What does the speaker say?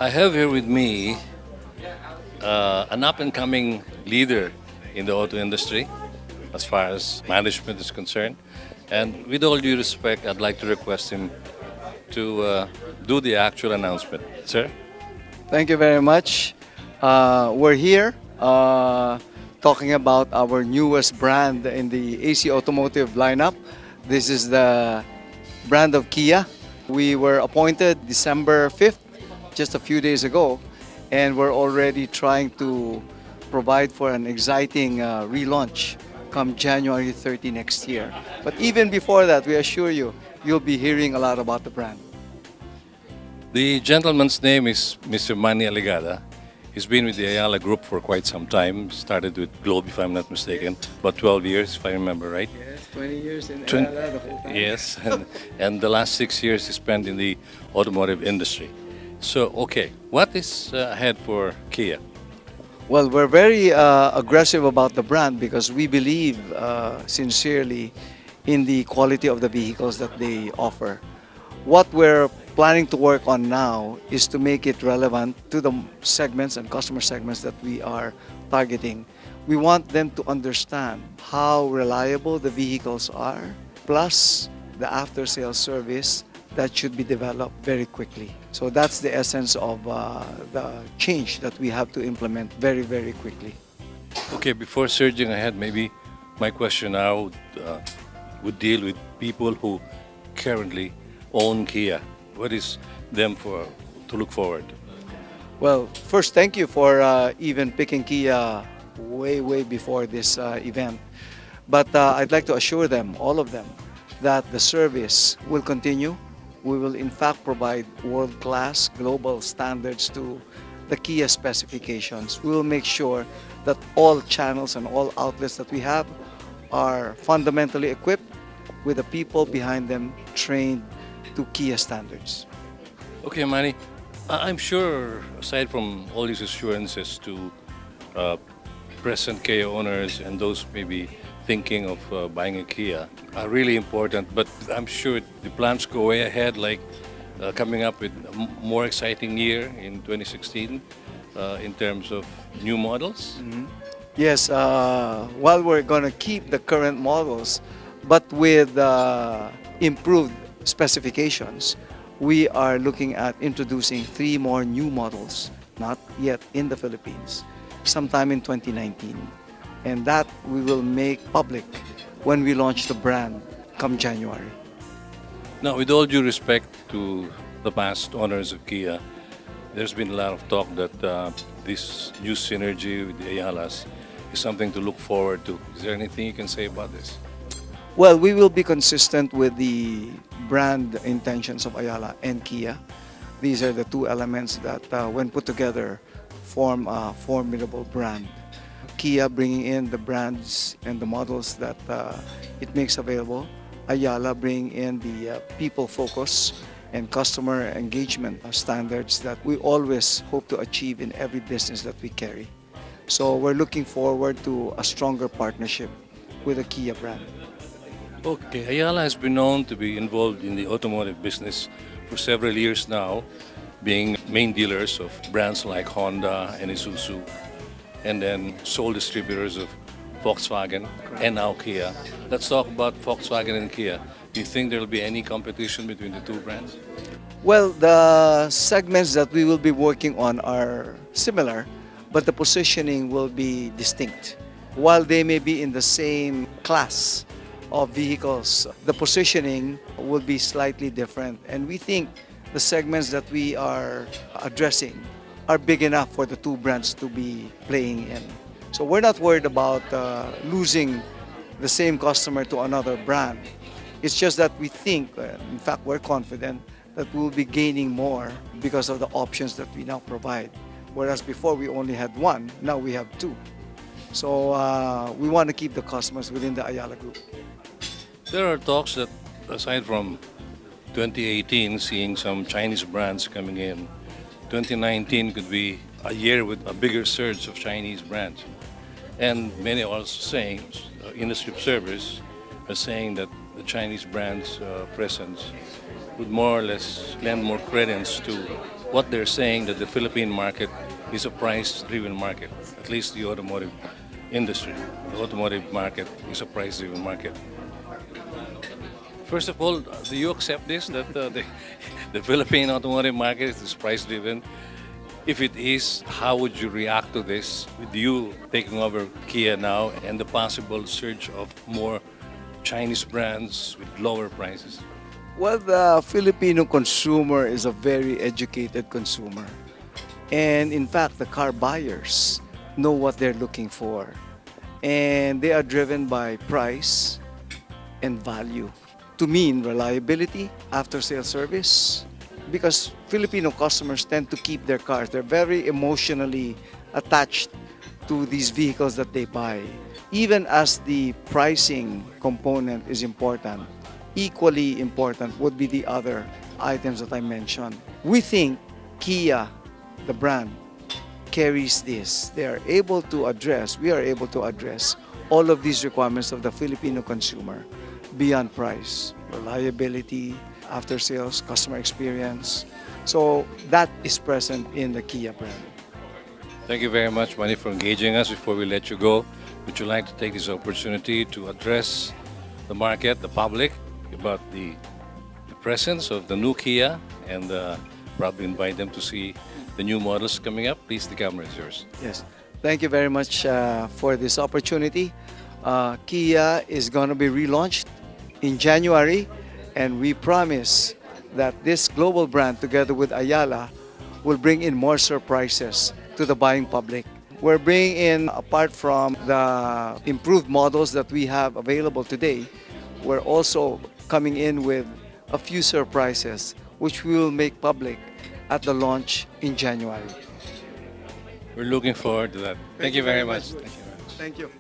I have here with me an up-and-coming leader in the auto industry as far as management is concerned. And with all due respect, I'd like to request him to do the actual announcement. Sir? Thank you very much. We're here talking about our newest brand in the AC Automotive lineup. This is the brand of Kia. We were appointed December 5th, just a few days ago, and we're already trying to provide for an exciting relaunch come January 30 next year. But even before that, we assure you, you'll be hearing a lot about the brand. The gentleman's name is Mr. MANNY Aligada. He's been with the Ayala Group for quite some time. Started with Globe, if I'm not mistaken, about 12 years, if I remember right. Yes, 20 years in Twen- Ayala the whole time. Yes, and the last 6 years he spent in the automotive industry. So, okay, what is ahead for Kia? Well, we're very aggressive about the brand because we believe sincerely in the quality of the vehicles that they offer. What we're planning to work on now is to make it relevant to the segments and customer segments that we are targeting. We want them to understand how reliable the vehicles are, plus the after-sales service that should be developed very quickly. So that's the essence of the change that we have to implement very, very quickly. Okay, before surging ahead, maybe my question now would deal with people who currently own Kia. What is them for to look forward to? Well, first, thank you for even picking Kia way, way before this event. But I'd like to assure them, all of them, that the service will continue. We will in fact provide world-class global standards to the Kia specifications. We will make sure that all channels and all outlets that we have are fundamentally equipped with the people behind them trained to Kia standards. Okay, Manny, I'm sure aside from all these assurances to uh, present Kia owners and those maybe thinking of buying a Kia are really important, but I'm sure the plans go way ahead, like coming up with a more exciting year in 2016 in terms of new models. Yes, while we're going to keep the current models, but with improved specifications, we are looking at introducing 3 more new models, not yet in the Philippines, sometime in 2019. And that we will make public when we launch the brand come January. Now, with all due respect to the past owners of Kia, there's been a lot of talk that this new synergy with the Ayalas is something to look forward to. Is there anything you can say about this? Well, we will be consistent with the brand intentions of Ayala and Kia. These are the 2 elements that, when put together, form a formidable brand. Kia bringing in the brands and the models that it makes available. Ayala bringing in the people focus and customer engagement standards that we always hope to achieve in every business that we carry. So we're looking forward to a stronger partnership with the Kia brand. Okay, Ayala has been known to be involved in the automotive business for several years now, being main dealers of brands like Honda and Isuzu, and then sole distributors of Volkswagen and now Kia. Let's talk about Volkswagen and Kia. Do you think there will be any competition between the 2 brands? Well, the segments that we will be working on are similar, but the positioning will be distinct. While they may be in the same class of vehicles, the positioning will be slightly different. And we think the segments that we are addressing are big enough for the 2 brands to be playing in. So we're not worried about losing the same customer to another brand. It's just that we think, in fact, we're confident that we will be gaining more because of the options that we now provide. Whereas before we only had 1, now we have 2. So we want to keep the customers within the Ayala Group. There are talks that aside from 2018 seeing some Chinese brands coming in, 2019 could be a year with a bigger surge of Chinese brands. And many are also saying, industry observers are saying that the Chinese brands' presence would more or less lend more credence to what they're saying, that the Philippine market is a price-driven market, at least the automotive industry. The automotive market is a price-driven market. First of all, do you accept this, that the Philippine automotive market is price-driven? If it is, how would you react to this with you taking over Kia now and the possible surge of more Chinese brands with lower prices? Well, the Filipino consumer is a very educated consumer. And in fact, the car buyers know what they're looking for. And they are driven by price and value. To mean reliability, after-sale service, because Filipino customers tend to keep their cars. They're very emotionally attached to these vehicles that they buy. Even as the pricing component is important, equally important would be the other items that I mentioned. We think Kia, the brand, carries this. We are able to address all of these requirements of the Filipino consumer beyond price, reliability, after sales, customer experience. So that is present in the Kia brand. Thank you very much, Manny, for engaging us. Before we let you go, would you like to take this opportunity to address the market, the public, about the presence of the new Kia and probably invite them to see the new models coming up? Please, the camera is yours. Yes. Thank you very much for this opportunity. Kia is going to be relaunched in January, and we promise that this global brand, together with Ayala, will bring in more surprises to the buying public. We're bringing in, apart from the improved models that we have available today, we're also coming in with a few surprises which we will make public at the launch in January. We're looking forward to that. Thank you very much. Thank you very much. Thank you.